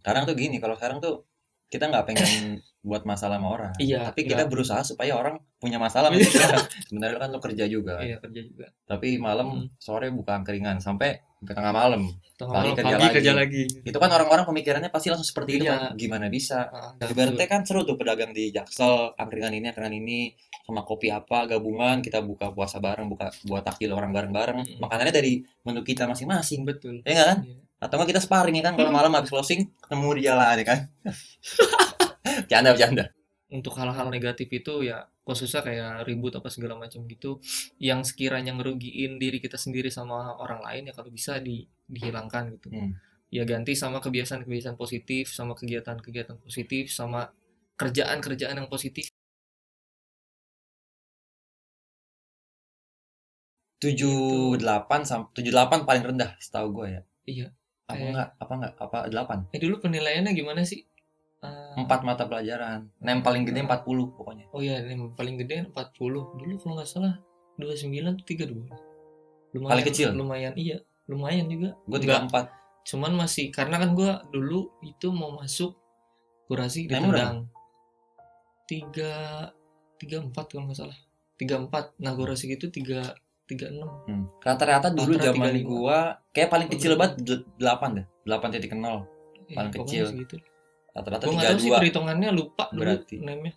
Sekarang tuh gini, kalau sekarang tuh kita nggak pengen buat masalah sama orang, Iya, tapi kita nggak. berusaha supaya orang punya masalah sama kita. Sebenarnya kan lo kerja juga, Iya, kerja juga. tapi malam sore buka angkringan sampai tengah malam, Tengah pagi malam, kerja pagi kerja lagi. lagi. Itu kan orang-orang pemikirannya pasti langsung seperti itu Iya. kan, gimana bisa? Dan Ibaratnya kan seru tuh pedagang di Jaksel, angkringan ini, sama kopi apa gabungan, kita buka puasa bareng, buka buat takjil orang bareng-bareng. Makanannya dari menu kita masing-masing, betul. ya nggak kan? Iya. Atau nggak kita sparring ya kan, kalau malam habis closing ketemu di jalan ya kan? Bercanda. Untuk hal-hal negatif itu ya khususnya kayak ribut apa segala macam gitu yang sekiranya ngerugiin diri kita sendiri sama orang lain ya kalau bisa dihilangkan gitu. Ya ganti sama kebiasaan-kebiasaan positif, sama kegiatan-kegiatan positif, sama kerjaan-kerjaan yang positif. 78 paling rendah setahu gue ya. Iya. Apa 8? Dulu penilaiannya gimana sih? 4 mata pelajaran. Yang paling gede 40 pokoknya. Oh iya, yang paling gede 40. Dulu kalau nggak salah 29 tuh 32. Lumayan, paling kecil? Lumayan, iya. Lumayan juga. Gue 34. Cuman masih, karena kan gue dulu itu mau masuk kurasi ditendang. 34 kalau nggak salah. 34. Nah kurasi gitu 36. Rata-rata dulu zaman gua kayak paling kecil banget 8 deh. 8.0 paling kecil. Segitu. Rata-rata 32. Gua nggak tahu sih perhitungannya, lupa berarti. Name-nya.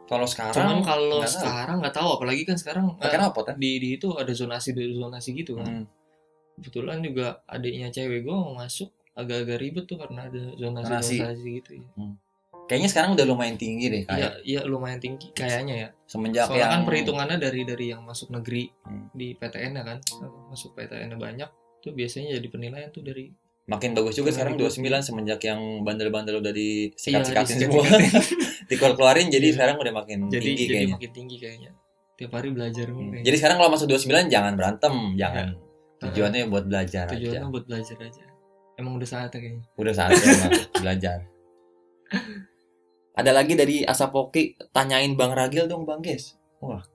Kalau sekarang, cuman kalau sekarang nggak tahu, apalagi kan sekarang di itu ada zonasi gitu kan. Kebetulan juga adiknya cewek gue mau masuk, agak-agak ribet tuh karena ada zonasi gitu ya. Kayaknya sekarang udah lumayan tinggi deh kayak. Iya lumayan tinggi kayaknya ya. Semenjak soalnya yang kan perhitungannya dari yang masuk negeri di PTN ya kan, masuk PTN banyak tuh biasanya jadi penilaian tuh dari. Makin bagus juga sekarang 29 semenjak yang bandel-bandel udah disikat-sikatin semua. Dikeluarin jadi sekarang udah makin tinggi kayaknya. Makin tinggi kayaknya. Tiap hari belajar Jadi sekarang kalau masuk 29 jangan berantem, jangan. Tujuannya buat belajar aja. Buat belajar aja. Emang udah saatnya kayaknya. Udah saatnya emang belajar. Ada lagi dari Asapoki, tanyain Bang Ragil dong Bang Ges. Wah.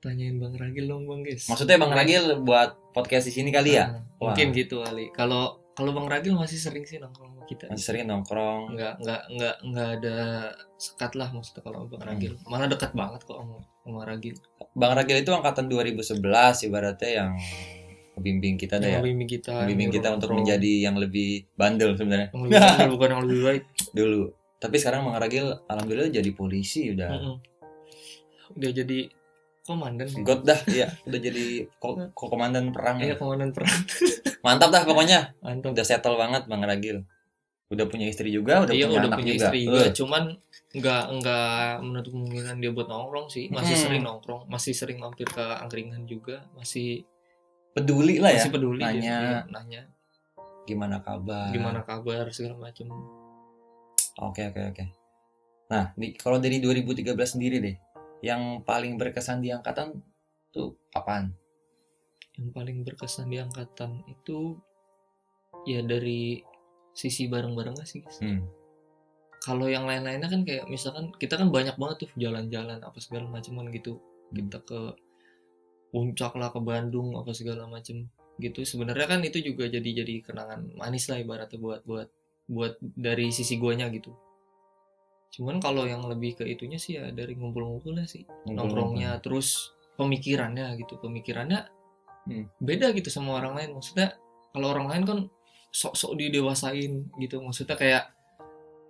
Tanyain Bang Ragil dong Bang Ges. Maksudnya Bang Ragil buat podcast di sini kali ya? Mungkin gitu kali. Kalau Bang Ragil masih sering sih nongkrong sama kita. Masih sering nongkrong. Enggak ada sekat lah maksudnya kalau Bang Ragil. Malah dekat banget kok sama Ragil. Bang Ragil itu angkatan 2011 ibaratnya yang membimbing kita deh ya. Membimbing kita untuk menjadi yang lebih bandel sebenarnya. Yang lebih bandel, bukan yang lebih baik. Dulu. Tapi sekarang Bang Ragil alhamdulillah jadi polisi udah. Udah jadi komandan. God dah, ya. Udah jadi komandan perang. Iya, komandan perang. Mantap dah pokoknya. Mantap. Udah settle banget Bang Ragil. Udah punya istri juga, udah punya anak juga. Istri juga. Cuman enggak menutup kemungkinan dia buat nongkrong sih. Masih sering nongkrong, masih sering mampir ke angkringan juga, masih peduli lah ya. Masih peduli nanya. Gimana kabar segala macam. Oke. Nah, kalau dari 2013 sendiri deh, yang paling berkesan di angkatan tuh apaan? Yang paling berkesan di angkatan itu ya dari sisi bareng-barengnya sih. Kalau yang lain-lainnya kan kayak misalkan kita kan banyak banget tuh jalan-jalan apa segala macaman gitu. Kita ke Puncak lah, ke Bandung apa segala macam gitu. Sebenarnya kan itu juga jadi kenangan manis lah ibaratnya buat dari sisi guanya gitu. Cuman kalau yang lebih ke itunya sih ya dari ngumpul-ngumpulnya sih, nongkrongnya, terus pemikirannya beda gitu sama orang lain. Maksudnya kalau orang lain kan sok-sok didewasain gitu, maksudnya kayak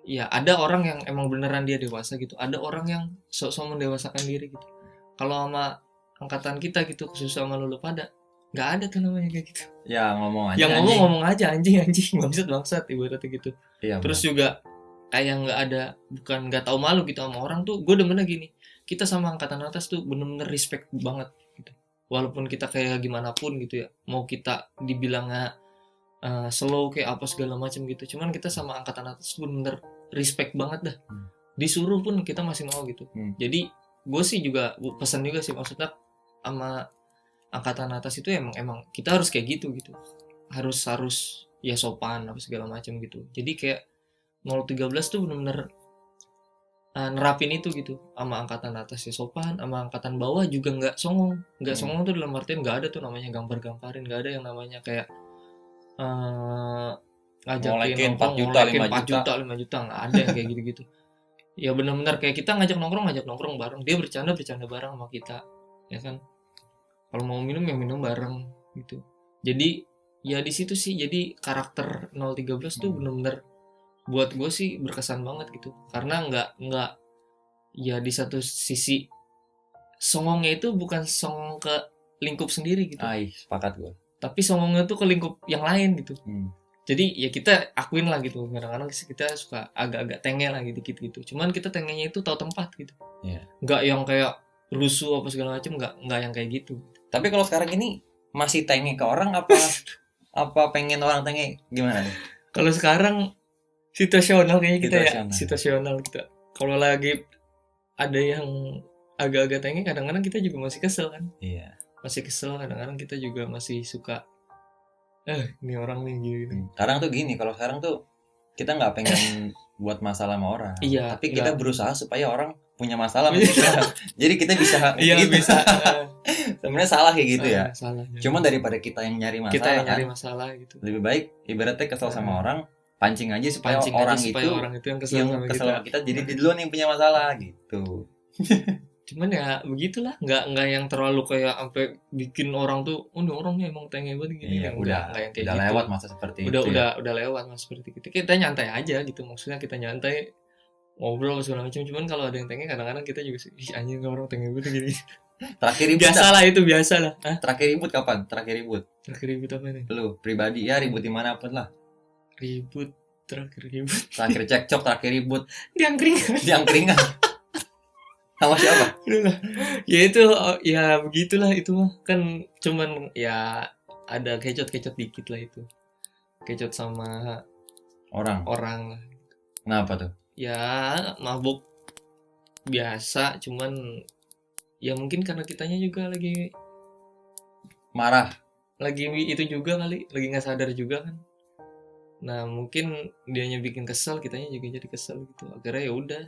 ya ada orang yang emang beneran dia dewasa gitu, ada orang yang sok-sok mendewasakan diri gitu. Kalau sama angkatan kita gitu, khusus sama lu pada nggak ada tuh namanya kayak gitu. Ya ngomong aja. Yang ngomong aja anjing bangsat ibaratnya gitu. Iya, terus juga kayak bukan nggak tahu malu gitu sama orang tuh. Gue demennya gini, kita sama angkatan atas tuh bener-bener respect banget gitu. Walaupun kita kayak gimana pun gitu ya, mau kita dibilangnya slow kayak apa segala macam gitu, cuman kita sama angkatan atas tuh bener respect banget dah. disuruh pun kita masih mau gitu. Jadi gue sih juga pesan juga sih, maksudnya sama angkatan atas itu emang kita harus kayak gitu, harus ya sopan apa segala macam gitu. Jadi kayak 013 tuh bener-bener nerapin itu gitu, sama angkatan atas ya sopan, sama angkatan bawah juga nggak songong. Songong tuh dalam artian nggak ada tuh namanya gampar-gamparin, nggak ada yang namanya kayak ngajakin ngolekin 4 juta 5 juta, nggak ada yang kayak gitu-gitu. Ya benar-benar kayak kita ngajak nongkrong bareng, dia bercanda bareng sama kita, ya kan. Kalau mau minum ya minum bareng gitu. Jadi ya di situ sih, jadi karakter 013 tuh benar-benar buat gue sih berkesan banget gitu, karena nggak ya di satu sisi songongnya itu bukan songong ke lingkup sendiri gitu. Sepakat gue. Tapi songongnya tuh ke lingkup yang lain gitu. Jadi ya kita akuin lah gitu, kadang-kadang kita suka agak-agak tengel lah gitu. Cuman kita tengenya itu tahu tempat gitu. Nggak yang kayak rusuh apa segala macam, nggak yang kayak gitu. Tapi kalau sekarang ini masih tenge ke orang apa pengen orang tenge gimana nih? Kalau sekarang situasional kayaknya kita situasional kita. Kalau lagi ada yang agak-agak tenge, kadang-kadang kita juga masih kesel kan. Iya. Masih kesel, kadang-kadang kita juga masih suka ini orang nih gini. Kadang tuh gini, kalau sekarang tuh kita nggak pengen buat masalah sama orang. Iya. Tapi kita berusaha supaya orang punya masalah sama kita. Jadi kita bisa bisa. Sebenarnya salah kayak gitu ya. Salah. Cuman daripada kita yang nyari masalah, kita yang nyari masalah gitu. Lebih baik ibaratnya kesel sama orang, pancing aja supaya orang itu yang kesel sama kita. Jadi di duluan yang punya masalah gitu. Cuman ya begitulah, nggak yang terlalu kayak sampai bikin orang tuh orangnya emang tenge banget gini. Udah yang kayak udah gitu. Lewat masa seperti udah, itu. Udah lewat masa seperti itu. Kita nyantai aja gitu, maksudnya kita nyantai ngobrol segala macam. Cuman kalau ada yang tenge, kadang-kadang kita juga sih anjing orang tenge banget gini. Terakhir ribut biasa lah. Terakhir ribut kapan? Terakhir ribut apa nih? Lu pribadi ya, ribut dimanapun lah. Terakhir cekcok, terakhir ribut di angkringan. Sama siapa? Ya itu ya begitulah, itu mah kan cuman ya ada kecot dikit lah itu. Kecot sama orang lah. Kenapa tuh? Ya mabuk biasa, cuman ya mungkin karena kitanya juga lagi marah. Lagi itu juga kali, lagi nggak sadar juga kan. Nah mungkin dianya bikin kesel, kitanya juga jadi kesel gitu. Akhirnya ya udah,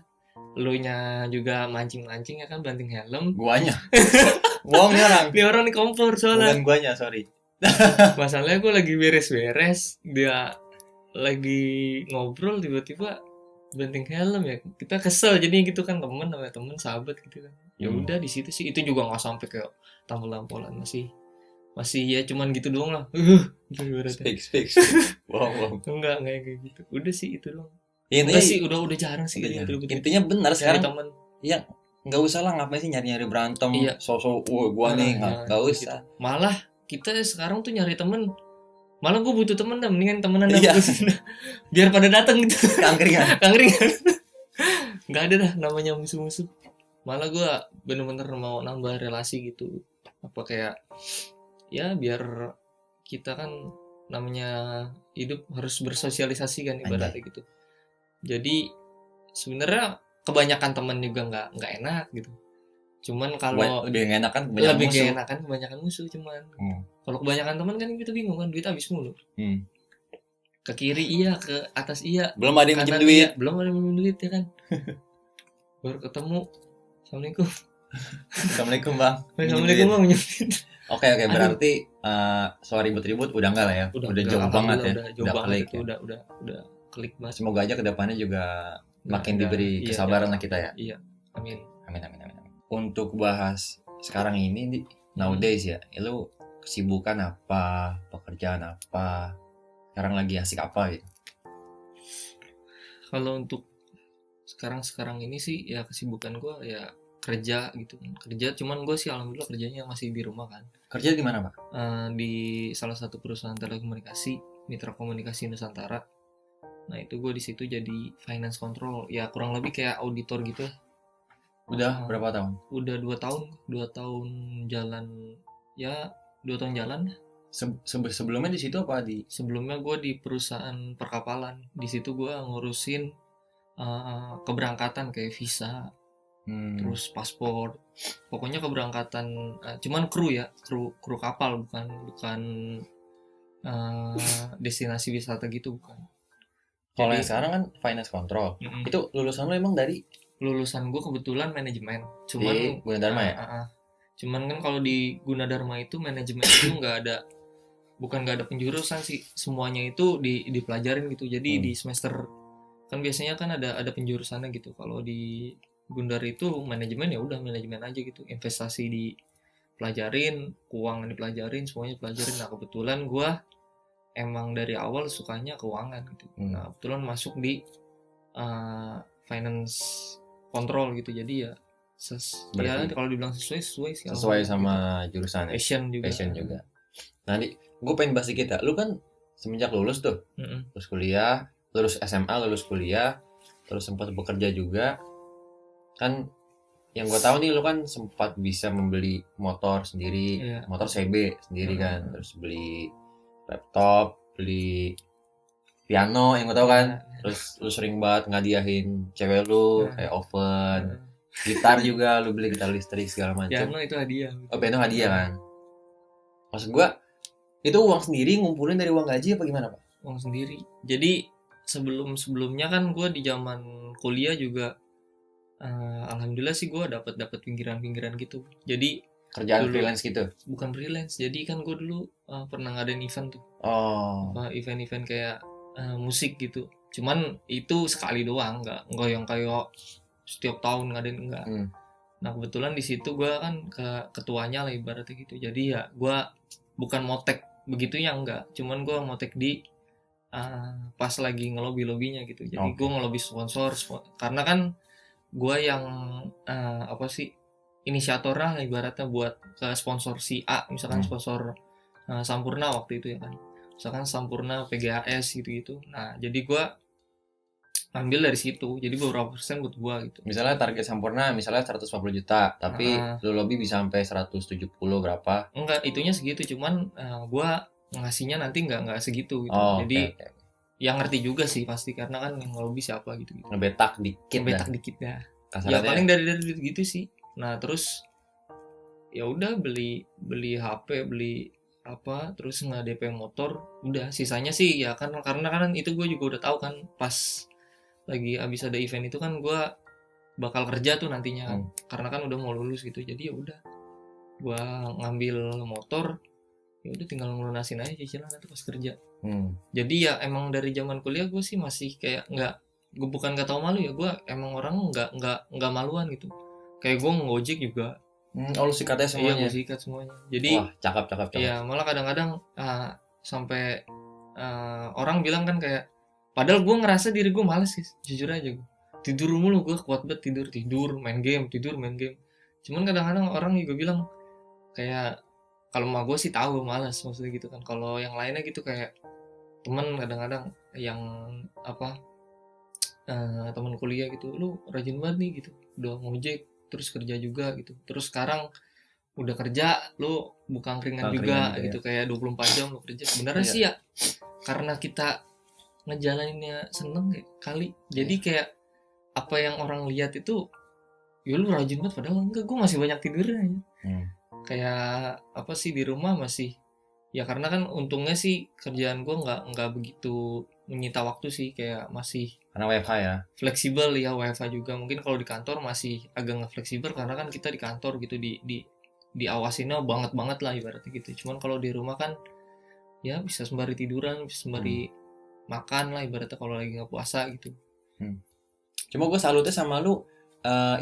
elunya juga mancing ya kan, banting helm. Guanya bohong nih orang nih kompor soalnya. Bukan guanya, sorry. Masalahnya gue lagi beres-beres, dia lagi ngobrol, tiba-tiba banting helm ya. Kita kesel jadi gitu kan, temen sahabat gitu kan. Ya udah di situ sih, itu juga nggak sampai kayak tampol-tampolan, masih ya cuman gitu doang lah. Speak. Wow. Enggak kayak gitu. Udah sih itu doang. Ya, intinya sih udah jarang sih. Intinya benar sekarang. Teman. Ya nggak usah lah, ngapain sih nyari berantem. Iya. Sosok gua nih nggak usah. Gitu. Malah kita sekarang tuh nyari temen. Malah gue butuh temen dah, mendingan temenan dah. Biar pada datang gitu. Kangkringan. Nggak ada dah namanya musuh-musuh. Malah gue bener-bener mau nambah relasi gitu. Apa kayak ya biar kita kan namanya hidup harus bersosialisasi kan ibaratnya gitu. Jadi sebenarnya kebanyakan teman juga nggak enak gitu. Cuman kalau lebih enakan kebanyakan musuh cuman. Kalau kebanyakan teman kan kita bingung kan, duit habis mulu. Ke kiri iya, ke atas iya. Belum ada yang minjem duit. Belum ada yang minjem duit ya kan. Baru ketemu. Assalamualaikum bang. Assalamualaikum bang, minjem duit. Oke, berarti soal ribut-ribut udah enggak lah ya. Udah jauh banget ya. Udah klik ya. Udah klik banget. Semoga aja kedepannya juga makin diberi kesabaran lah kita ya. Iya. Amin. Untuk bahas sekarang ini nowadays ya, lu kesibukan apa, pekerjaan apa, sekarang lagi asik apa gitu? Kalau untuk sekarang ini sih ya kesibukan gue ya kerja gitu kan. Cuman gue sih alhamdulillah kerjanya masih di rumah kan. Kerja di mana, Pak? Di salah satu perusahaan telekomunikasi, Mitra Komunikasi Nusantara. Nah, itu gue di situ jadi finance control, ya kurang lebih kayak auditor gitu. Udah berapa tahun? Udah 2 tahun jalan. Ya, 2 tahun jalan. Sebelumnya di situ apa di? Sebelumnya gue di perusahaan perkapalan. Di situ gue ngurusin keberangkatan kayak visa, terus paspor, pokoknya keberangkatan, cuman kru kapal, bukan destinasi wisata gitu, bukan. Kalau Jadi yang sekarang kan finance control. Itu lulusan lo emang dari lulusan gue kebetulan manajemen, di cuman Gunadarma ya? cuman kan kalau di Gunadarma itu manajemen itu nggak ada penjurusan sih, semuanya itu dipelajarin gitu. Jadi di semester kan biasanya kan ada penjurusannya gitu. Kalau di Gundar itu manajemen, ya udah manajemen aja gitu, investasi dipelajarin, keuangan dipelajarin, semuanya dipelajarin. Nah kebetulan gue emang dari awal sukanya keuangan gitu. Nah kebetulan masuk di finance control gitu. Jadi ya ya kalau dibilang sesuai sih, sesuai sama gitu. jurusan ya? Passion juga. Nanti gue pengen bahas dikit ya. Lu kan semenjak lulus tuh, terus kuliah, lulus SMA, lulus kuliah, terus sempat bekerja juga. Kan yang gue tahu nih lu kan sempat bisa membeli motor sendiri, motor CB sendiri kan, terus beli laptop, beli piano yang gue tahu kan, terus lu sering banget ngadiahin cewek lu kayak oven, gitar juga lu beli, gitar listrik segala macam. Piano itu hadiah. Oh, piano hadiah kan. Maksud gue itu uang sendiri ngumpulin dari uang gaji apa gimana, Pak? Uang sendiri. Jadi sebelumnya kan gue di zaman kuliah juga alhamdulillah sih gue dapat pinggiran gitu. Jadi kerjaan dulu, freelance gitu? Bukan freelance. Jadi kan gue dulu pernah ngadain event tuh. Event-event kayak musik gitu. Cuman itu sekali doang, nggak yang kayak setiap tahun ngadain, enggak. Nah kebetulan di situ gue kan ketuanya lah ibaratnya gitu. Jadi ya gue bukan motek begitunya, enggak. Cuman gue motek di pas lagi ngelobi-lobinya gitu. Jadi gue ngelobi sponsor, karena kan gue yang inisiator lah ibaratnya buat ke sponsor si A, misalkan sponsor Sampurna waktu itu ya kan, misalkan Sampurna PGAS gitu. Nah jadi gue ambil dari situ, jadi beberapa persen buat gue gitu. Misalnya target Sampurna misalnya 150 juta, tapi lu lobby bisa sampai 170 berapa? Enggak, itunya segitu, cuman gue ngasihnya nanti nggak segitu gitu. Jadi yang ngerti juga sih pasti, karena kan yang ngelobi siapa gitu. Ngebetak dikit dah. Ya paling dari gitu sih. Nah terus ya udah beli HP, beli apa, terus nggak DP motor, udah sisanya sih ya kan, karena kan itu gue juga udah tahu kan, pas lagi abis ada event itu kan gue bakal kerja tuh nantinya kan, karena kan udah mau lulus gitu. Jadi ya udah gue ngambil motor, ya udah tinggal ngelunasin aja cicilan nanti pas kerja. Jadi ya emang dari zaman kuliah gue sih masih kayak gue bukan gak tau malu ya, gue emang orang nggak maluan gitu. Kayak gue ngojek juga. Lu sikatnya semuanya? Iya, gue sikat semuanya. Jadi wah cakep. Iya, malah kadang-kadang sampai orang bilang kan kayak, padahal gue ngerasa diri gue males sih, jujur aja gue tidur mulu, gue kuat banget tidur main game. Cuman kadang-kadang orang juga bilang kayak, kalau mah gue sih tahu malas maksudnya gitu kan. Kalau yang lainnya gitu kayak teman, kadang-kadang yang teman kuliah gitu, lu rajin banget nih gitu, udah ngojek terus kerja juga gitu, terus sekarang udah kerja lu buka angkringan juga gitu ya. Kayak 24 jam lu kerja. Sebenarnya sih ya karena kita ngejalaninnya seneng kali, jadi kayak apa yang orang lihat itu ya lu rajin banget, padahal enggak, gue masih banyak tidurnya. Kayak apa sih, di rumah masih ya, karena kan untungnya sih kerjaan gue nggak begitu menyita waktu sih, kayak masih karena WFH ya, fleksibel ya. WFH juga mungkin, kalau di kantor masih agak nggak fleksibel karena kan kita di kantor gitu, diawasinnya banget lah ibaratnya gitu. Cuman kalau di rumah kan ya bisa sembari tiduran, bisa sembari makan lah ibaratnya kalau lagi nggak puasa gitu. Cuma gue salutnya sama lu,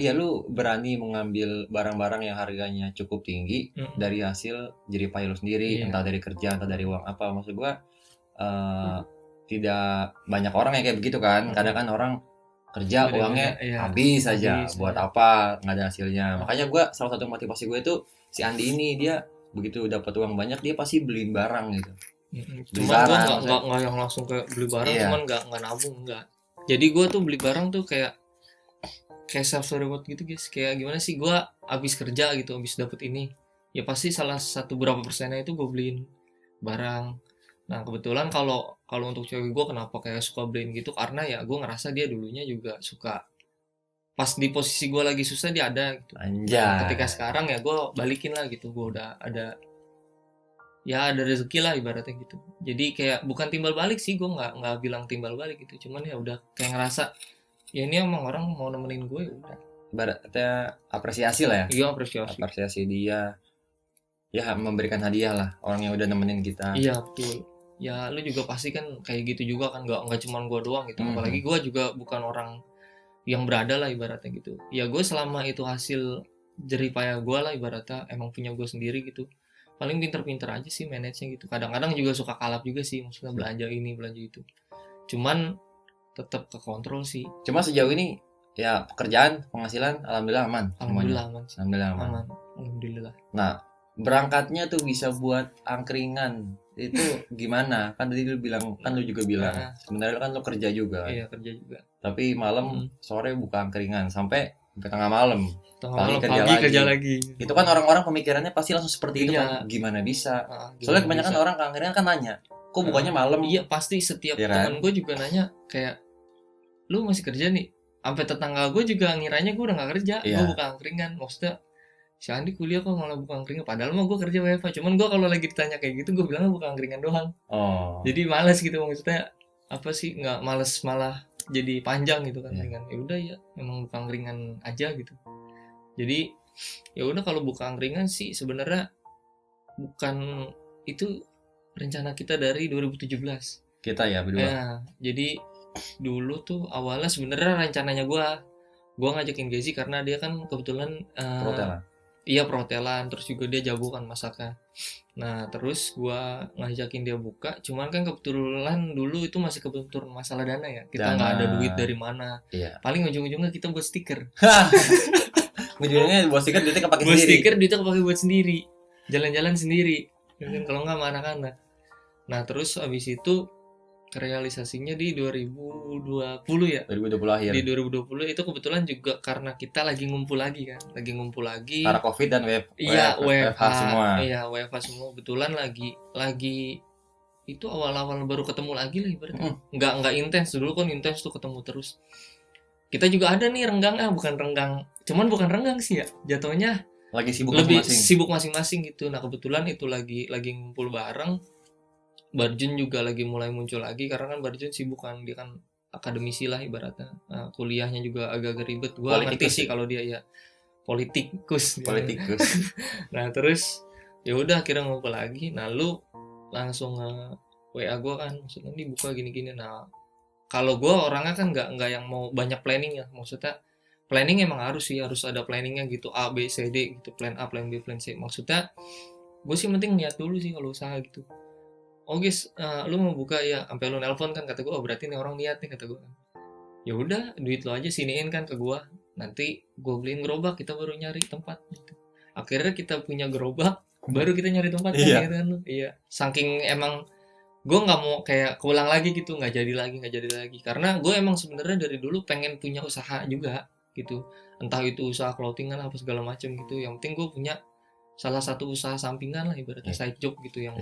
ya lu berani mengambil barang-barang yang harganya cukup tinggi dari hasil jeripaya lu sendiri, entah dari kerja, entah dari uang apa. Maksud gue tidak banyak orang yang kayak begitu kan. Kadang kan orang kerja uangnya habis aja, buat apa, nggak ada hasilnya. Makanya gue, salah satu motivasi gue itu si Andi ini, dia begitu dapat uang banyak dia pasti beliin barang gitu. Cuman gue nggak yang langsung kayak beli barang, cuman nggak nabung, nggak. Jadi gue tuh beli barang tuh kayak self reward gitu guys. Kayak gimana sih, gue abis kerja gitu, abis dapet ini, ya pasti salah satu berapa persennya itu gue beliin barang. Nah kebetulan kalau kalau untuk cewek gue kenapa kayak suka blame gitu, karena ya gue ngerasa dia dulunya juga suka pas di posisi gue lagi susah dia ada gitu. Anjay. Ketika sekarang ya gue balikin lah gitu, gue udah ada rezeki lah ibaratnya gitu. Jadi kayak bukan timbal balik sih, gue nggak bilang timbal balik gitu, cuman ya udah kayak ngerasa ya ini emang orang mau nemenin gue, ya udah. Ibaratnya apresiasi lah ya. Iya, apresiasi dia ya memberikan hadiah lah orang yang udah nemenin kita. Iya betul. Ya lu juga pasti kan kayak gitu juga kan, nggak cuma gue doang gitu. Apalagi gue juga bukan orang yang berada lah ibaratnya gitu. Ya gue selama itu hasil jeripaya gue lah ibaratnya, emang punya gue sendiri gitu. Paling pinter-pinter aja sih manage-nya gitu. Kadang-kadang juga suka kalap juga sih, maksudnya belanja ini belanja itu. Cuman tetap ke kontrol sih. Cuma sejauh ini ya pekerjaan, penghasilan alhamdulillah aman. Alhamdulillah aman. Alhamdulillah. Nah, berangkatnya tuh bisa buat angkringan itu gimana? Kan tadi lu bilang, kan lu juga bilang sebenarnya kan lu kerja juga. Iya, kerja juga. Tapi malam sore buka angkringan sampai tengah malam. Pagi kerja lagi. Itu kan orang-orang pemikirannya pasti langsung seperti itu kan. Gimana bisa? Soalnya kebanyakan orang ke angkringan kan nanya, kok bukanya malam? Iya, pasti setiap teman gue juga nanya kayak, lu masih kerja nih? Sampai tetangga gue juga ngiranya gue udah gak kerja, gue buka angkringan. Maksudnya si Andi kuliah kok malah buka angkringan, padahal mah gue kerja WFH. Cuman gue kalau lagi ditanya kayak gitu, gue bilangnya buka angkringan doang. Jadi malas gitu, maksudnya apa sih, nggak males malah jadi panjang gitu kan. Ya udah ya emang buka angkringan aja gitu. Jadi ya udah, kalau buka angkringan sih sebenarnya bukan itu rencana kita dari 2017 kita ya berdua. Ya, jadi dulu tuh awalnya sebenarnya rencananya gue ngajakin Gezi karena dia kan kebetulan perhotelan. Iya, perhotelan, terus juga dia jago kan masaknya. Nah terus gue ngajakin dia buka, cuman kan kebetulan dulu itu masih kebetulan masalah dana ya, kita nggak ada duit dari mana. Paling ujung-ujungnya kita buat stiker. Ujungnya buat stiker duitnya kepake sendiri. Buat stiker duitnya kepake buat sendiri, jalan-jalan sendiri, kalau nggak sama anak-anak. Nah terus abis itu realisasinya di 2020 ya. 2020 akhir. Di 2020 itu kebetulan juga karena kita lagi ngumpul lagi. Karena Covid dan WFH semua. Iya, WFH semua. Kebetulan lagi itu awal-awal baru ketemu lagi lah ibaratnya. Enggak intens, dulu kan intens tuh ketemu terus. Kita juga ada nih renggang, bukan renggang. Cuman bukan renggang sih ya. Jatuhnya lagi sibuk masing-masing gitu. Nah, kebetulan itu lagi ngumpul bareng. Barjun juga lagi mulai muncul lagi karena kan Barjun sibuk kan, dia kan akademisi lah ibaratnya. Nah, kuliahnya juga agak ribet. Gua ngerti sih kalau dia ya politikus. Nah terus ya udah akhirnya ngumpul lagi. Nah lu langsung WA gue kan, maksudnya dibuka gini-gini. Nah kalau gue orangnya kan nggak yang mau banyak planning ya, maksudnya planning emang harus ada planningnya gitu, A B C D gitu, plan A plan B plan C. Maksudnya gue sih penting niat dulu sih kalau usaha gitu. Oh guys, lu mau buka ya, sampai lu nelpon kan, kata gue, oh berarti nih orang niat nih, kata gue. Ya udah, duit lo aja siniin kan ke gue, nanti gue beliin gerobak, kita baru nyari tempat. Gitu. Akhirnya kita punya gerobak, baru kita nyari tempat kan, gitu kan. Iya, saking emang gue nggak mau kayak keulang lagi gitu, nggak jadi lagi, karena gue emang sebenarnya dari dulu pengen punya usaha juga gitu, entah itu usaha clothingan apa segala macam gitu. Yang penting gue punya salah satu usaha sampingan lah ibaratnya, side job gitu yang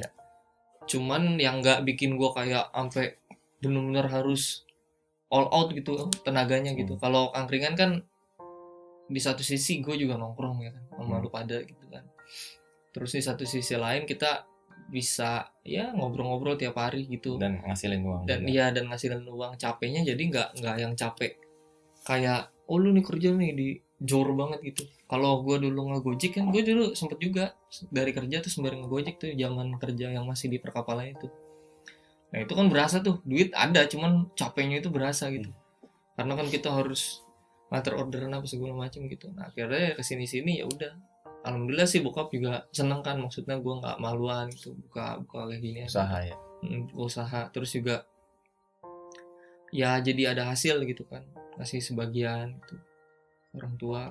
cuman yang nggak bikin gue kayak sampai benar-benar harus all out gitu tenaganya gitu. Kalau angkringan kan di satu sisi gue juga nongkrong ya kan sama lu pada gitu kan, terus di satu sisi lain kita bisa ya ngobrol-ngobrol tiap hari gitu dan ngasilin uang dan juga. Dan ngasilin uang. Capeknya jadi nggak yang capek kayak lu nih kerja nih di jor banget gitu. Kalau gue dulu ngegojek kan, gue dulu sempet juga dari kerja tuh sembari ngegojek tuh, zaman kerja yang masih di perkapalan itu. Nah itu kan berasa tuh, duit ada, cuman capeknya itu berasa gitu. Karena kan kita harus ngatur orderan apa segala macam gitu. Nah akhirnya kesini-sini ya udah. Alhamdulillah sih bokap juga seneng kan, maksudnya gue nggak maluan gitu buka kayak gini. Usaha ya. Usaha, terus juga ya jadi ada hasil gitu kan, kasih sebagian gitu orang tua,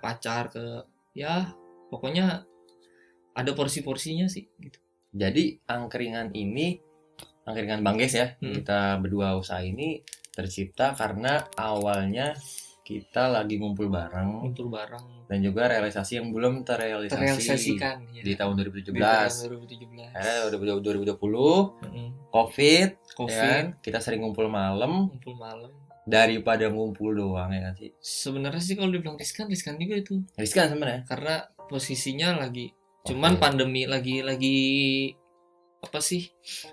pacar ke ya pokoknya ada porsi-porsinya sih gitu. Jadi angkringan Bang Ges ya, kita berdua usaha ini tercipta karena awalnya kita lagi ngumpul bareng dan juga realisasi yang belum terrealisasikan ya. Di tahun 2017. Akhirnya 2020 COVID. Ya, kita sering ngumpul malam daripada ngumpul doang, ya sih. Sebenarnya sih kalau dibilang riskan juga itu. Riskan sebenarnya. Karena posisinya lagi cuman pandemi lagi apa sih?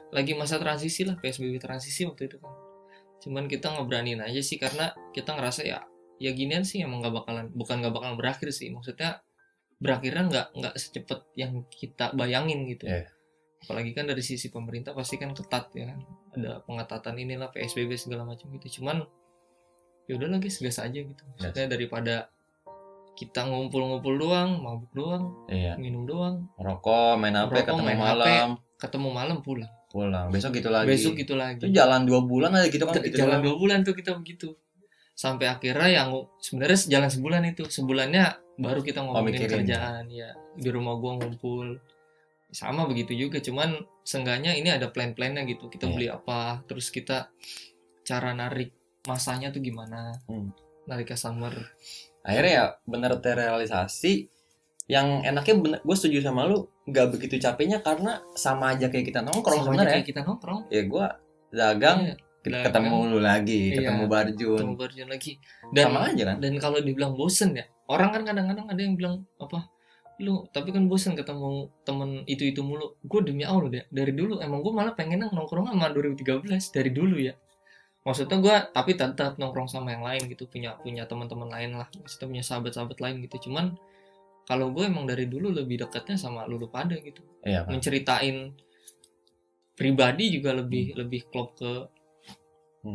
Lagi masa transisi lah, PSBB transisi waktu itu kan. Cuman kita ngeberanin aja sih karena kita ngerasa ya ginian sih emang bukan nggak bakalan berakhir sih, maksudnya berakhirnya nggak secepat yang kita bayangin gitu. Apalagi kan dari sisi pemerintah pasti kan ketat ya kan, ada pengetatan inilah PSBB segala macam gitu. Cuman ya udah lagi gas aja gitu, maksudnya daripada kita ngumpul doang, mabuk doang, minum doang, rokok, main HP, ketemu malam pulang besok gitu lagi itu jalan 2 bulan aja gitu kan. Jalan 2 bulan tuh kita begitu sampai akhirnya yang sebenarnya jalan sebulan itu sebulannya baru kita ngomongin kerjaan ya. Di rumah gua ngumpul sama begitu juga, cuman seenggaknya ini ada plan-plannya gitu, kita beli apa, terus kita cara narik masanya tuh gimana, narik customer. Akhirnya ya bener terrealisasi. Yang enaknya bener, gue setuju sama lu, nggak begitu capeknya karena sama aja kayak kita nongkrong sebenarnya. Ya gue dagang, ketemu lu lagi, ketemu Barjun lagi. Dan, sama aja kan. Dan kalau dibilang bosen ya, orang kan kadang-kadang ada yang bilang apa, lu tapi kan bosen ketemu temen itu mulu. Gue demi Allah deh, dari dulu emang gue malah pengen nongkrong sama 2013 dari dulu ya. Maksudnya gue tapi tetap nongkrong sama yang lain gitu, punya teman-teman lain lah, maksudnya punya sahabat-sahabat lain gitu. Cuman kalau gue emang dari dulu lebih dekatnya sama lu pada gitu. Iya, menceritain pribadi juga lebih klop ke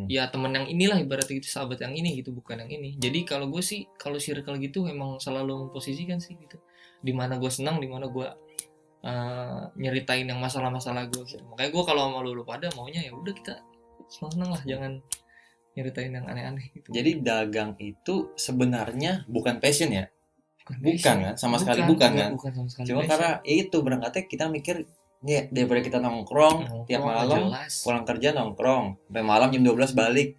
ya teman yang inilah, ibaratnya gitu, sahabat yang ini gitu, bukan yang ini. Jadi kalau gue sih, kalau circle gitu emang selalu memposisikan sih gitu, dimana gue senang, dimana gue nyeritain yang masalah-masalah gue gitu. Makanya gue kalau sama lu pada maunya ya udah kita senang lah, jangan nyeritain yang aneh-aneh gitu. Jadi dagang itu sebenarnya bukan passion ya? Bukan kan, sama sekali bukan kan. Cuma karena itu berangkatnya kita mikir ya, daripada kita nongkrong tiap malam, pulang kerja nongkrong sampai malam jam 12 balik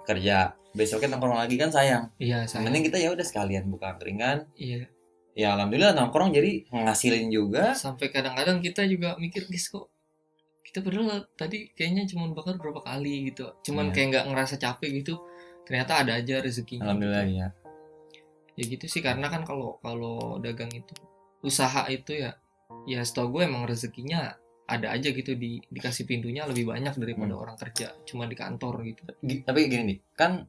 kerja, besoknya nongkrong lagi kan sayang. Mending kita ya udah sekalian buka angkringan. Ya alhamdulillah nongkrong jadi ngasilin juga. Sampai kadang-kadang kita juga mikir, guys kok kita padahal tadi kayaknya cuma bakar berapa kali gitu, cuman kayak nggak ngerasa capek gitu, ternyata ada aja rezekinya. Alhamdulillah gitu. Ya gitu sih, karena kan kalau dagang itu, usaha itu ya setahu gue emang rezekinya ada aja gitu, dikasih pintunya lebih banyak daripada orang kerja cuma di kantor gitu. Tapi gini nih, kan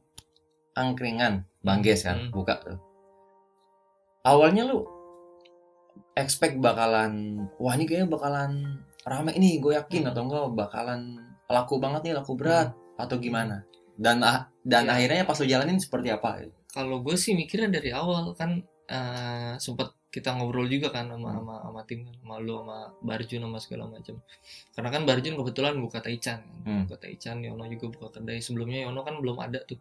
angkringan Bangges kan buka tuh. Awalnya lu expect bakalan, wah ini kayaknya bakalan rame ini, gue yakin, atau enggak bakalan laku banget nih, laku berat atau gimana? Dan akhirnya pas lu jalanin seperti apa? Kalau gue sih mikirnya dari awal kan, sempat kita ngobrol juga kan sama tim, sama lu, sama Barjun, sama segala macam. Karena kan Barjun kebetulan buka Taichan kan. Buka Taichan, Yono juga buka kedai. Sebelumnya Yono kan belum ada tuh.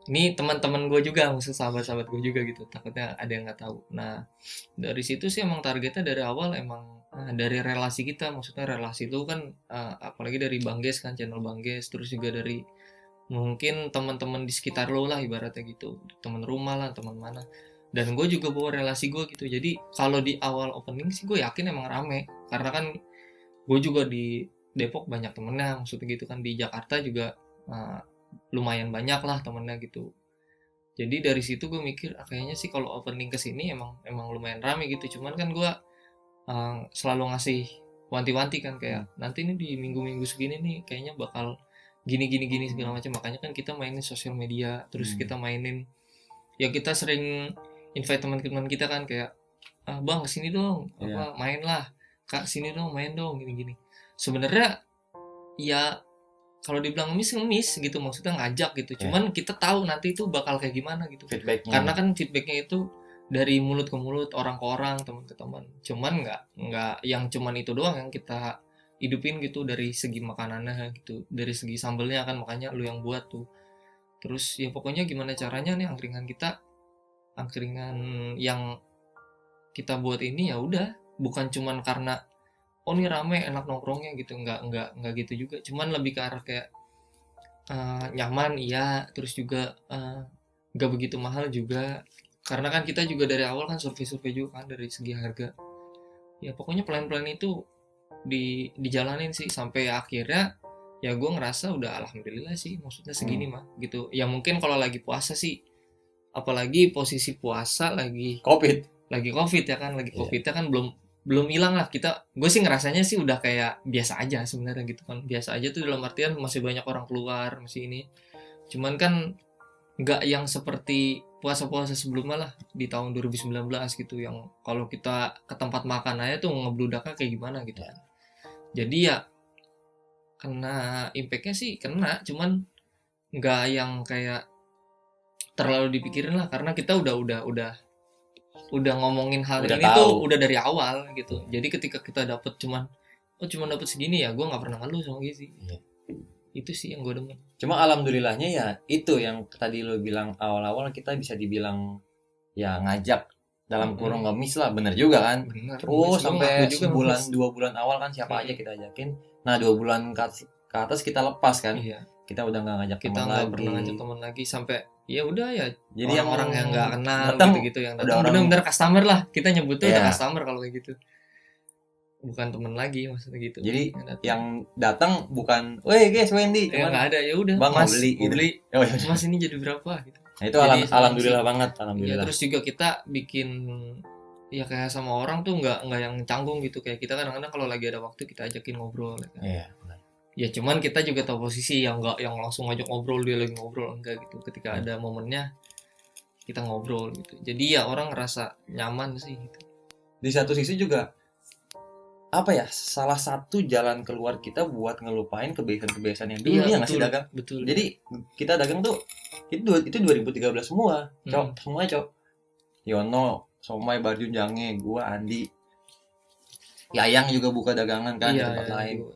Ini teman-teman gue juga, maksud sahabat-sahabat gue juga gitu. Takutnya ada yang nggak tahu. Nah, dari situ sih emang targetnya dari awal emang dari relasi kita. Maksudnya relasi itu kan apalagi dari Bangges kan, channel Bangges, terus juga dari mungkin teman-teman di sekitar lo lah ibaratnya gitu, teman rumah lah, teman mana. Dan gue juga bawa relasi gue gitu. Jadi kalau di awal opening sih gue yakin emang rame, karena kan gue juga di Depok banyak temennya, maksudnya gitu kan. Di Jakarta juga lumayan banyak lah temennya gitu. Jadi dari situ gue mikir kayaknya sih kalau opening kesini emang lumayan rame gitu. Cuman kan gue selalu ngasih wanti-wanti kan, kayak nanti nih di minggu-minggu segini nih kayaknya bakal gini segala macam. Makanya kan kita mainin sosial media, terus kita mainin ya, kita sering invite teman-teman kita kan, kayak bang kesini dong, apa main lah, kak sini dong main dong, gini sebenarnya ya kalau dibilang ngemis gitu, maksudnya ngajak gitu. Cuman kita tahu nanti itu bakal kayak gimana gitu, karena kan feedbacknya itu dari mulut ke mulut, orang ke orang, teman ke teman. Cuman nggak yang cuman itu doang yang kita hidupin gitu, dari segi makanannya gitu, dari segi sambelnya kan, makanya lu yang buat tuh. Terus ya pokoknya gimana caranya nih angkringan yang kita buat ini ya udah bukan cuman karena oh ini rame enak nongkrongnya gitu, nggak gitu juga. Cuman lebih ke arah kayak nyaman iya, terus juga nggak begitu mahal juga, karena kan kita juga dari awal kan survei juga kan dari segi harga. Ya pokoknya plan-plan itu dijalanin sih sampai akhirnya ya gue ngerasa udah alhamdulillah sih, maksudnya segini mah gitu. Ya mungkin kalau lagi puasa sih, apalagi posisi puasa lagi covid ya kan, lagi covidnya kan belum hilang lah. Gue sih ngerasanya sih udah kayak biasa aja sebenarnya gitu kan, biasa aja tuh dalam artian masih banyak orang keluar, masih ini, cuman kan nggak yang seperti puasa-puasa sebelumnya lah di tahun 2019 gitu, yang kalau kita ke tempat makan aja tuh ngebludaknya kayak gimana gitu kan. Jadi ya kena impactnya sih kena, cuman nggak yang kayak terlalu dipikirin lah, karena kita udah ngomongin hal ini tahu. Tuh udah dari awal gitu. Jadi ketika kita dapet cuma dapet segini, ya gue nggak pernah ngeluh sama Gizi. Itu sih yang gue demen. Cuma alhamdulillahnya ya itu yang tadi lo bilang awal-awal, kita bisa dibilang ya ngajak dalam kurung ngemis lah, bener juga kan. Bener, terus sampai sebulan 2 bulan awal kan siapa aja kita ajakin. Nah 2 bulan ke atas kita lepas kan. Kita udah nggak ngajak teman lagi. Kita nggak pernah ngajak teman lagi sampai ya udah ya. Jadi orang yang nggak kenal gitu yang datang bener-bener customer lah, kita nyebutnya udah customer kalau kayak gitu. Bukan temen lagi maksudnya gitu. Jadi yang datang bukan, "Woi guys, Wendy," cuman nggak ada, ya udah. Bang Mas, mau beli. Mas ini jadi berapa gitu. Nah, itu alhamdulillah banget, alhamdulillah. Ya, terus juga kita bikin ya kayak sama orang tuh nggak yang canggung gitu, kayak kita kadang-kadang kalau lagi ada waktu kita ajakin ngobrol. Iya. Ya cuman kita juga tahu posisi yang nggak yang langsung ngajak ngobrol, dia lagi ngobrol, enggak gitu. Ketika ada momennya kita ngobrol gitu. Jadi ya orang ngerasa nyaman sih gitu. Di satu sisi juga apa ya, salah satu jalan keluar kita buat ngelupain kebiasaan-kebiasaan yang dulu, ya nggak sih dagang. Betul. Jadi kita dagang tuh itu 2013 semua, semua cok. Yono, Somai, Barjun, Jange, gua, Andi, Yayang juga buka dagangan kan di tempat lain.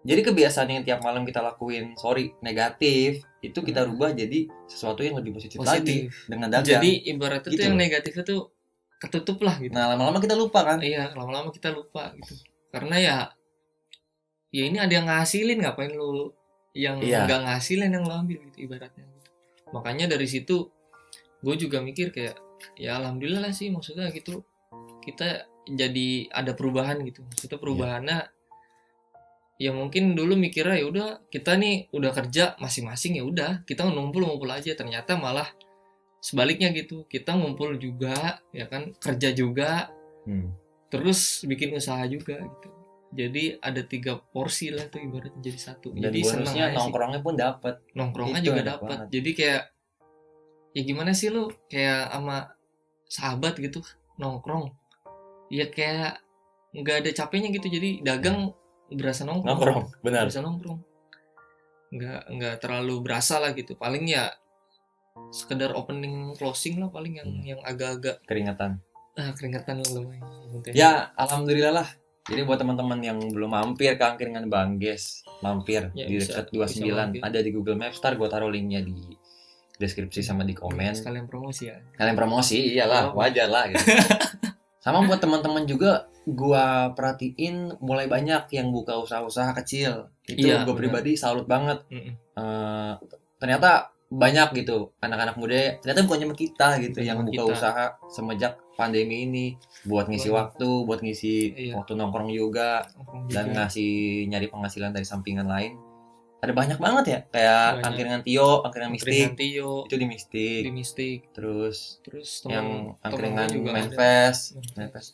Jadi kebiasaan yang tiap malam kita lakuin negatif itu kita rubah jadi sesuatu yang lebih positif lagi dengan dagang. Jadi ibaratnya gitu tuh yang negatifnya tuh ketutup lah gitu. Nah lama-lama kita lupa kan? Iya, lama-lama kita lupa gitu. Karena ya ini ada yang ngasilin, ngapain lu yang nggak ngasilin yang lu ambil gitu ibaratnya. Makanya dari situ gue juga mikir kayak ya alhamdulillah lah sih, maksudnya gitu kita jadi ada perubahan gitu. Maksudnya perubahannya ya mungkin dulu mikirnya ya udah kita nih udah kerja masing-masing, ya udah kita ngumpul aja, ternyata malah sebaliknya gitu, kita ngumpul juga ya kan, kerja juga, terus bikin usaha juga gitu. Jadi ada 3 porsi lah tuh ibaratnya jadi satu. Dan jadi bonusnya nongkrongnya pun dapat, nongkrongnya juga dapat. Jadi kayak ya gimana sih lu kayak sama sahabat gitu nongkrong, ya kayak nggak ada capeknya gitu. Jadi dagang berasa nongkrong, benar, berasa nongkrong, nggak terlalu berasa lah gitu. Paling ya sekedar opening closing lah paling yang agak-agak keringetan lumayan. Ya alhamdulillah lah. Jadi buat teman-teman yang belum mampir ke Angkringan Bangges, mampir ya, di dekat 29 ada di Google Maps, gue taruh linknya di deskripsi sama di komen. Sekalian promosi ya. Kalian promosi, iyalah, wajar lah gitu. Sama buat teman-teman juga, gue perhatiin mulai banyak yang buka usaha-usaha kecil. Itu gue pribadi salut banget. Ternyata banyak gitu anak-anak muda, ternyata bukan cuma kita gitu yang buka usaha semenjak pandemi ini, buat ngisi waktu, buat ngisi waktu nongkrong juga, dan nyari penghasilan dari sampingan lain. Ada banyak banget ya, kayak Angkringan Tio, Angkringan Mistik, itu di Mistik. Terus yang Angkringan Manfest,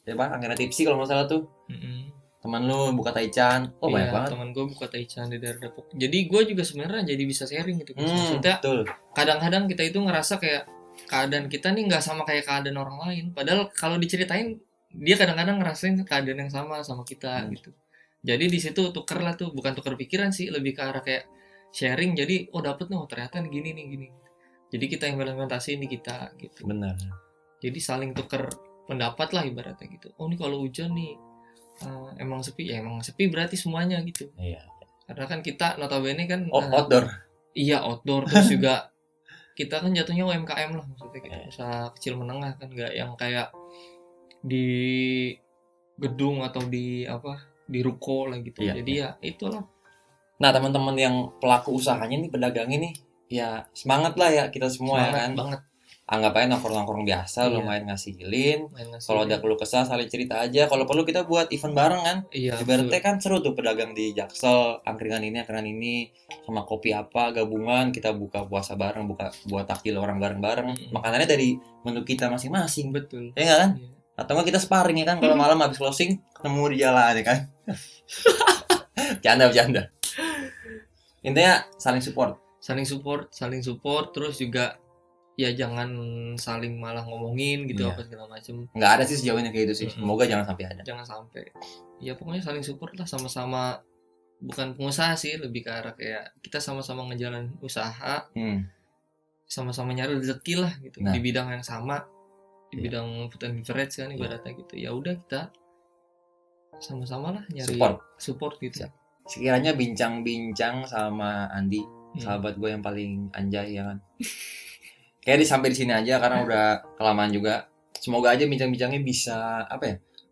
ya bang, Angkringan Tipsi kalau nggak salah tuh. Teman lu buka Taichan, banyak banget. Teman gue buka Taichan di daerah Depok. Jadi gue juga sebenarnya jadi bisa sharing gitu. Maksudnya kadang-kadang kita itu ngerasa kayak keadaan kita nih nggak sama kayak keadaan orang lain. Padahal kalau diceritain dia kadang-kadang ngerasain keadaan yang sama kita gitu. Jadi di situ tuker lah tuh, bukan tuker pikiran sih, lebih ke arah kayak sharing. Jadi dapet nih, ternyata gini. Jadi kita implementasiin di kita gitu. Benar. Jadi saling tuker pendapat lah ibaratnya gitu. Oh nih kalau hujan nih emang sepi berarti semuanya gitu. Iya. Karena kan kita notabene kan outdoor. Iya outdoor, terus juga kita kan jatuhnya UMKM lah, maksudnya gitu. Usaha kecil menengah kan, nggak yang kayak di gedung atau di ruko lah gitu. Iya, jadi ya itulah. Nah teman-teman yang pelaku usahanya nih, pedagang ini, ya semangat lah ya kita semua semangat ya kan. Banget. Anggap aja nongkrong biasa, lu main ngasilin. Kalau ada keluh kesah saling cerita aja. Kalau perlu kita buat event bareng kan. Iya. Ibaratnya kan seru tuh pedagang di Jaksel, angkringan ini sama kopi apa gabungan, kita buka puasa bareng, buat takjil orang bareng-bareng. Makanannya dari menu kita masing-masing. Betul. Ya enggak kan? Iya. Atau enggak kita sparring ya kan kalau malam habis closing ketemu di jalan ya kan. Bercanda. Intinya saling support, terus juga ya jangan saling malah ngomongin gitu apa segala macam. Nggak ada sih sejauh ini kayak gitu sih. Semoga jangan sampai ada. Jangan sampai. Ya pokoknya saling support lah, sama-sama, bukan pengusaha sih, lebih ke arah kayak kita sama-sama ngejalan usaha. Sama-sama nyari rezeki lah gitu. Di bidang yang sama, di bidang food and beverage kan ibaratnya gitu. Ya udah kita sama-sama lah nyari support gitu. Sekiranya bincang-bincang sama Andi, sahabat gue yang paling anjay ya kan. Kayak sampai di sini aja karena udah kelamaan juga. Semoga aja bincang-bincangnya bisa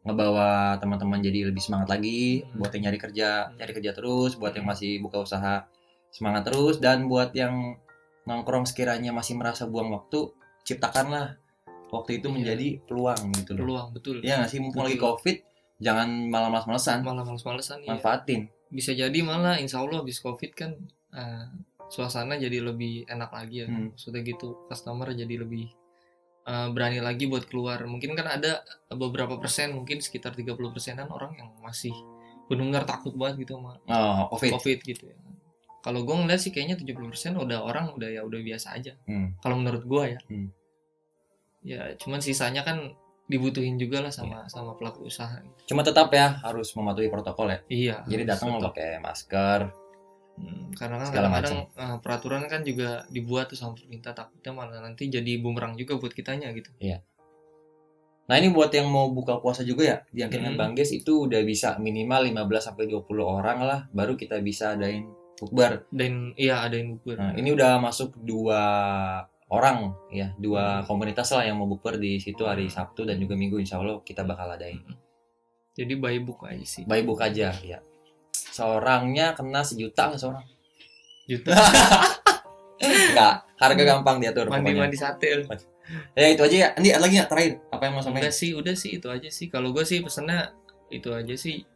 ngebawa teman-teman jadi lebih semangat lagi buat yang nyari kerja terus, buat yang masih buka usaha semangat terus, dan buat yang nongkrong sekiranya masih merasa buang waktu, ciptakanlah waktu itu menjadi peluang gitu loh. Peluang, betul. Iya nggak sih, mumpung lagi Covid, jangan malah malas-malesan. Manfaatin. Bisa jadi malah insya Allah habis Covid kan suasana jadi lebih enak lagi ya. Maksudnya gitu, customer jadi lebih berani lagi buat keluar. Mungkin kan ada beberapa persen, mungkin sekitar 30%-an orang yang masih benar-benar takut banget gitu sama COVID gitu ya. Kalau gue ngeliat sih kayaknya 70% orang udah biasa aja. Kalau menurut gue ya. Ya cuman sisanya kan dibutuhin juga lah sama pelaku usaha. Cuma tetap ya harus mematuhi protokol ya. Iya. Jadi datang mau pakai masker. Karena kan kadang-kadang peraturan kan juga dibuat tuh sama pemerintah, takutnya malah nanti jadi bumerang juga buat kitanya gitu. Iya. Nah ini buat yang mau buka puasa juga ya, di angkringan Bang Ges itu udah bisa minimal 15-20 orang lah, baru kita bisa adain bukber. Adain bukber. Nah, ini udah masuk 2 orang ya, 2 komunitas lah yang mau bukber di situ hari Sabtu dan juga Minggu, insya Allah kita bakal adain. Jadi by book aja sih. By book aja ya. Seorangnya kena 1 juta nggak seorang? Juta? Enggak, harga gampang diatur. Mandi sate. Ya itu aja ya. Andi ada lagi nggak terakhir? Apa yang mau sampaikan? Udah sih itu aja sih. Kalau gue sih pesannya itu aja sih.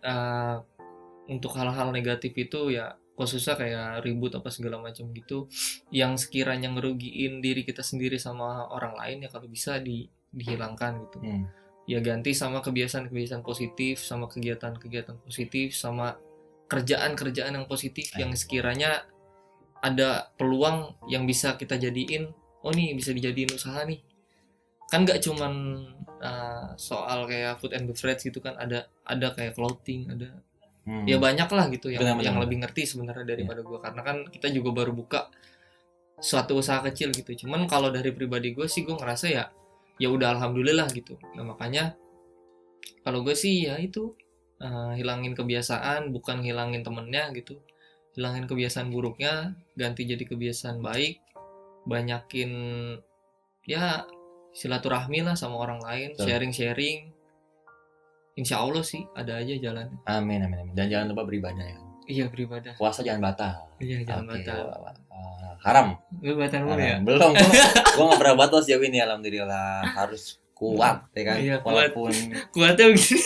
Untuk hal-hal negatif itu ya khususnya kayak ribut apa segala macam gitu, yang sekiranya ngerugiin diri kita sendiri sama orang lain ya kalau bisa dihilangkan gitu. Ya ganti sama kebiasaan-kebiasaan positif, sama kegiatan-kegiatan positif, sama kerjaan-kerjaan yang positif yang sekiranya ada peluang yang bisa kita jadiin, nih bisa dijadiin usaha nih. Kan gak cuman soal kayak food and beverage gitu kan, ada kayak clothing, ada ya banyak lah gitu yang lebih ngerti sebenarnya daripada gue, karena kan kita juga baru buka suatu usaha kecil gitu. Cuman kalau dari pribadi gue sih gue ngerasa ya udah alhamdulillah gitu. Nah makanya kalau gue sih ya itu hilangin kebiasaan, bukan hilangin temennya gitu, hilangin kebiasaan buruknya, ganti jadi kebiasaan baik, banyakin ya silaturahmi lah sama orang lain, sharing, insya Allah sih ada aja jalan. Amin. Dan jangan lupa beribadah ya. Iya, beribadah. Puasa jangan batal. Iya, jangan batal. Haram. Lu batal lu ya? Belum. Gua nggak pernah batal sejauh ini, alhamdulillah. Harus kuat ya kan. Iya, walaupun kuatnya begini.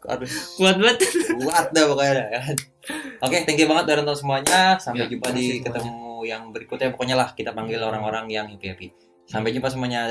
Harus kuat banget. Kuat dah pokoknya ya. Oke, thank you banget dari semuanya. Sampai jumpa di ketemu yang berikutnya. Pokoknya lah kita panggil orang-orang yang happy. Sampai jumpa semuanya.